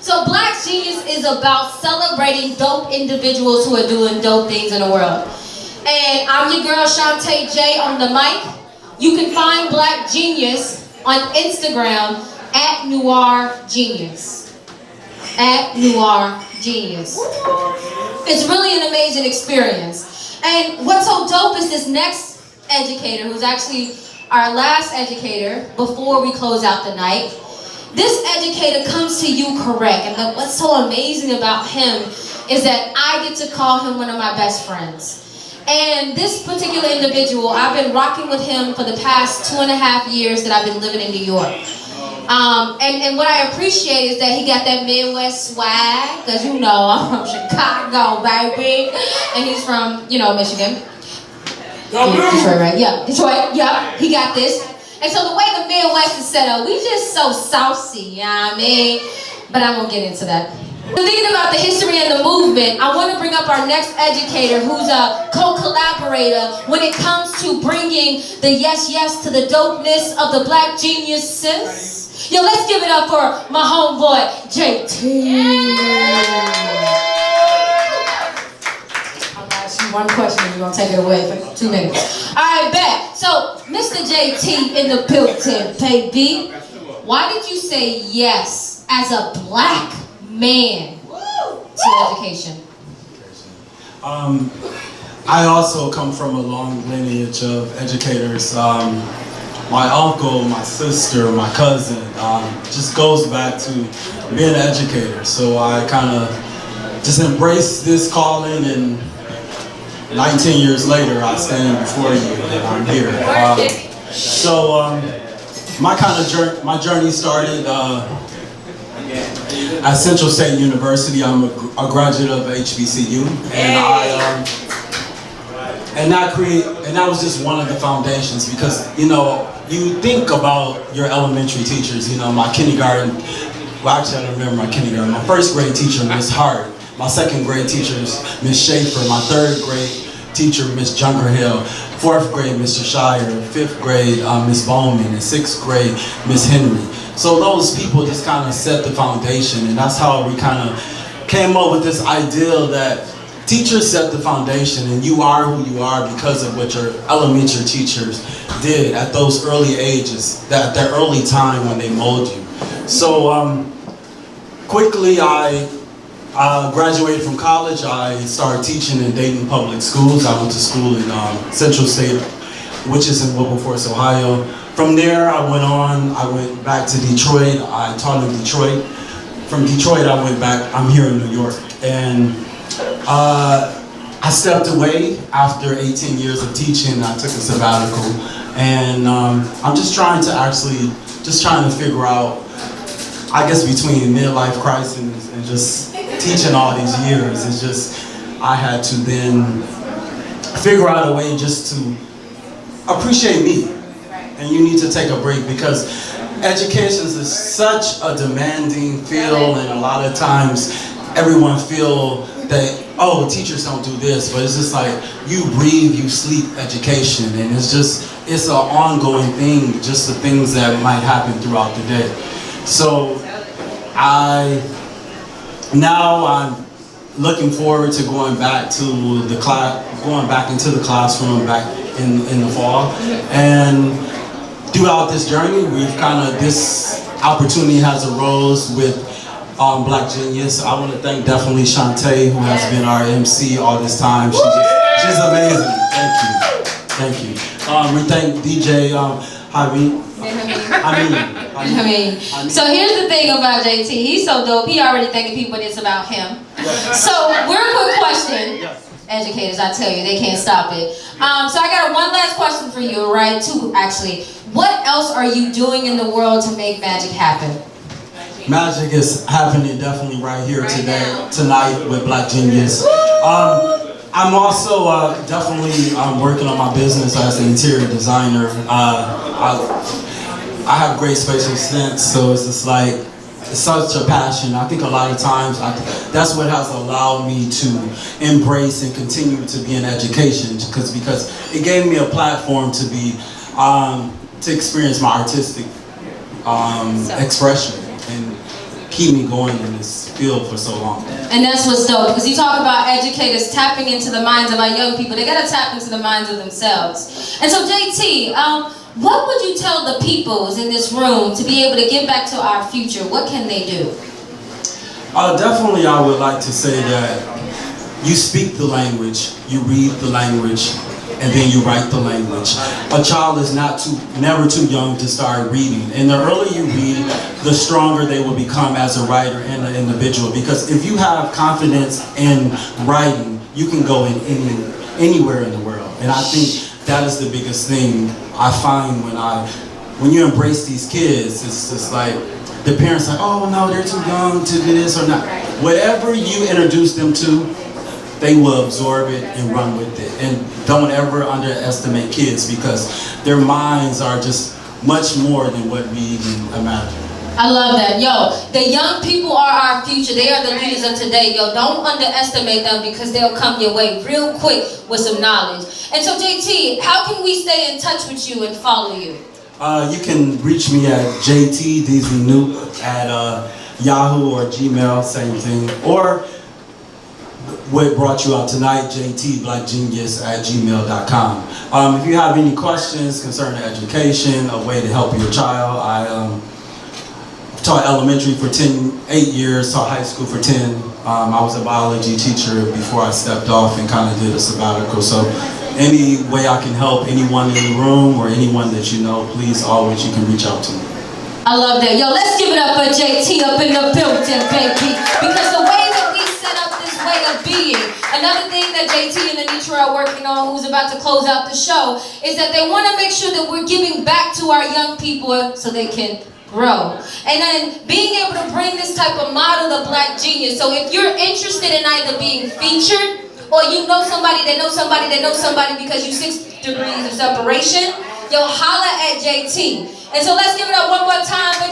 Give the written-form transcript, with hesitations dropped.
So Black Genius is about celebrating dope individuals who are doing dope things in the world. And I'm your girl Shantae J on the mic. You can find Black Genius on Instagram at Noir Genius. At Noir Genius. It's really an amazing experience. And what's so dope is this next educator, who's actually our last educator before we close out the night. This educator comes to you correct, and what's so amazing about him is that I get to call him one of my best friends. And this particular individual, I've been rocking with him for the past 2.5 years that I've been living in New York. And what I appreciate is that he got that Midwest swag, because you know I'm from Chicago, baby, and he's from, Michigan. Detroit, right? Yeah, Detroit, yeah, he got this. And so the way the Midwest is set up, we just so saucy, you know what I mean? But I won't get into that. Thinking about the history and the movement, I want to bring up our next educator who's a co-collaborator when it comes to bringing the yes to the dopeness of the Black Geniuses. Yo, let's give it up for my homeboy, JT. One question, you're gonna take it away for 2 minutes. Alright, bet. So, Mr. JT in the building, baby. Why did you say yes as a Black man to education? I also come from a long lineage of educators. My uncle, my sister, my cousin, just goes back to being an educator. So I kind of just embraced this calling, and 19 years later, I stand before you and I'm here. My journey started at Central State University. I'm a graduate of HBCU, and that was just one of the foundations, because you think about your elementary teachers. My kindergarten. Well, actually, I don't remember my kindergarten. My first grade teacher, Miss Hart. My second grade teachers, Miss Schaefer. My third grade teacher, Miss Junkerhill. Fourth grade, Mr. Shire. Fifth grade, Miss Bowman. And sixth grade, Miss Henry. So those people just kind of set the foundation, and that's how we kind of came up with this ideal that teachers set the foundation, and you are who you are because of what your elementary teachers did at those early ages, that early time when they mold you. So quickly I graduated from college. I started teaching in Dayton Public Schools. I went to school in Central State, which is in Wilberforce, Ohio. From there, I went back to Detroit. I taught in Detroit. From Detroit, I'm here in New York. And I stepped away after 18 years of teaching. I took a sabbatical. And I'm just trying to figure out, I guess, between midlife crisis and just teaching all these years, it's just, I had to then figure out a way just to appreciate me. And you need to take a break, because education is such a demanding field, and a lot of times everyone feel that, oh, teachers don't do this, but it's just like you breathe, you sleep education, and it's an ongoing thing, just the things that might happen throughout the day. So I'm looking forward to going back into the classroom back in the fall. And throughout this journey, this opportunity has arose with Black Genius. I want to thank definitely Shantae, who has been our MC all this time. She's amazing. Thank you. We thank DJ Javi. So here's the thing about JT. He's so dope. He already thinking people it's about him. So real quick question. Educators, I tell you, they can't stop it. So I got one last question for you, right? Two, actually. What else are you doing in the world to make magic happen? Magic is happening definitely right here tonight with Black Genius. I'm also definitely working on my business as an interior designer. I have great spatial sense, so it's just like, it's such a passion. I think a lot of times that's what has allowed me to embrace and continue to be in education, because it gave me a platform to be to experience my artistic expression and keep me going in this field for so long. And that's what's dope, because you talk about educators tapping into the minds of our young people. They got to tap into the minds of themselves. And so, JT, what would you tell the peoples in this room to be able to give back to our future? What can they do? Definitely, I would like to say that you speak the language, you read the language, and then you write the language. A child is never too young to start reading. And the earlier you read, the stronger they will become as a writer and an individual. Because if you have confidence in writing, you can go in anywhere in the world. And I think that is the biggest thing I find when you embrace these kids. It's just like the parents are like, oh no, they're too young to do this or not. Whatever you introduce them to, they will absorb it and run with it. And don't ever underestimate kids, because their minds are just much more than what we even imagine. I love that. Yo, the young people are our future. They are the leaders of today. Yo, don't underestimate them, because they'll come your way real quick with some knowledge. And so, JT, how can we stay in touch with you and follow you? You can reach me at JT at Yahoo or Gmail, same thing. Or what brought you out tonight, JTBlackGenius at gmail.com. If you have any questions concerning education, a way to help your child, I taught elementary for 8 years, taught high school for 10. I was a biology teacher before I stepped off and kind of did a sabbatical. So any way I can help anyone in the room or anyone that you know, please always, you can reach out to me. I love that. Yo, let's give it up for JT up in the building, baby. Because the way that we set up this way of being, another thing that JT and Anitra are working on, who's about to close out the show, is that they want to make sure that we're giving back to our young people so they can grow. And then being able to bring this type of model of Black Genius. So if you're interested in either being featured, or you know somebody that knows somebody that knows somebody because you 6 degrees of separation, yo, holla at JT. And so let's give it up one more time for